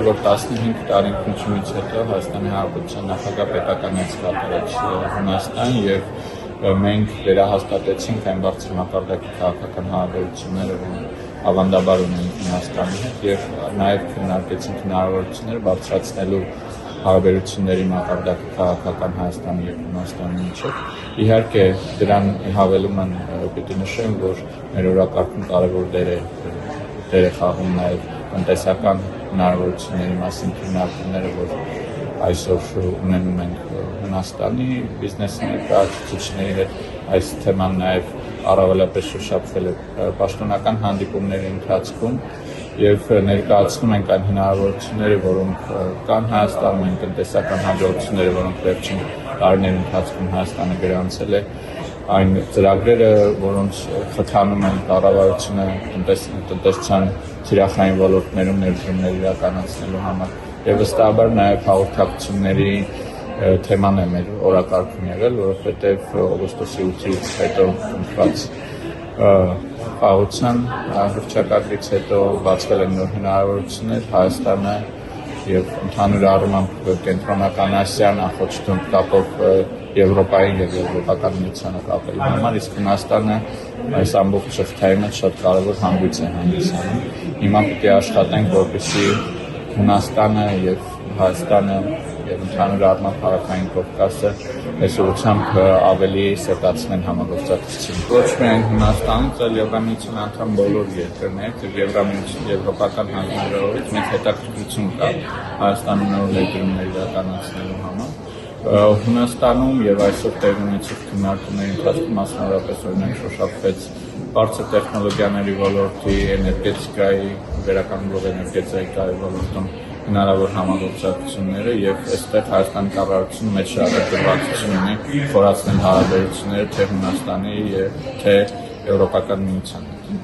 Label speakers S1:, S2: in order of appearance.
S1: որ 15 տարի ինքնությունից հետո Հայաստանի Հանրապետության նախագահ պետականից կատարեց Հունաստան եւ մենք վերահաստատեցինք այն բարձր մակարդակի քաղաքական հարաբերությունները, որ ավանդաբար ունենք Հունաստանի հետ եւ նաեւ քննարկեցինք հնարավորությունները բարձրացնելու հարաբերությունների մակարդակը քաղաքական Հայաստանի եւ Հունաստանի միջեւ։ Իհարկե դրան հավելում են պիտի նշեմ, որ մեր օրակարգում կարևոր դեր է խաղում նաեւ տնտեսական հնարավորությունների մասին քննարկումները, որ այսօր ունենում ենք Հունաստանի բիզնեսի ներկայացուցիչների հետ, այս թեման նաեւ առավելապես շոշափվել է պաշտոնական հանդիպումների ընթացքում եւ ներկայացնում ենք այն հնարավորությունները, որոնք կան Հայաստանում, այն տնտեսական հաջողությունները, որոնք վերջին տարիների ընթացքում Հայաստանը գրանցել է, այն ծրագրերը, որոնց խթանում են կառավարությունը տնտեսության թիրախային ոլորտներում ներդրումներ իրականացնելու համար եւ վստահաբար նաեւ հաղորդակցությունների թեման է մեր օրակարգում եղել, որովհետեւ օգոստոսի 8-ից հետո ընտրված խաղաղության հռչակագրից հետո բացվել են նոր հնարավորություններ Հայաստանը եւ ընդհանուր առմամբ կենտրոնական Ասիան ախոչտուն կապով Եվրոպային եւ եվրոպական միությանը կապելու համար, իսկ Հունաստանը այս ամբողջ շղթայի մեջ շատ կարեւոր հանգույց է հանդիսանում։ Հիմա պետք է աշխատենք, որպեսզի Հունաստանը եւ Հայաստանը եւ ընդհանուր առմամբ Հարավային Կովկասը այս ուղղությամբ ավելի սերտացնեն համագործակցությունը։ Ոչ միայն Հունաստանից, այլ Եվրամիության անդամ բոլոր երկրներից եւ Եվրոպական հանրահավաքից մեծ հետաքրքրություն կա Հայաստանում նոր ներդրումներ իրականացնելու համար։ Հունաստանում եւ այսօր տեղի ունեցող քննարկումների ընթացքում մասնավորապես օրինակ շոշափվեց բարձր տեխնոլոգիաների ոլորտի, էներգետիկայի, վերականգնող էներգետիկայի ոլորտում հնարավոր համագործակցությունները եւ այստեղ Հայաստանի կառավարությունը մեծ շահագրգռվածություն ունի խորացնել հարաբերությունները թե Հունաստանի եւ թե Եվրոպական միության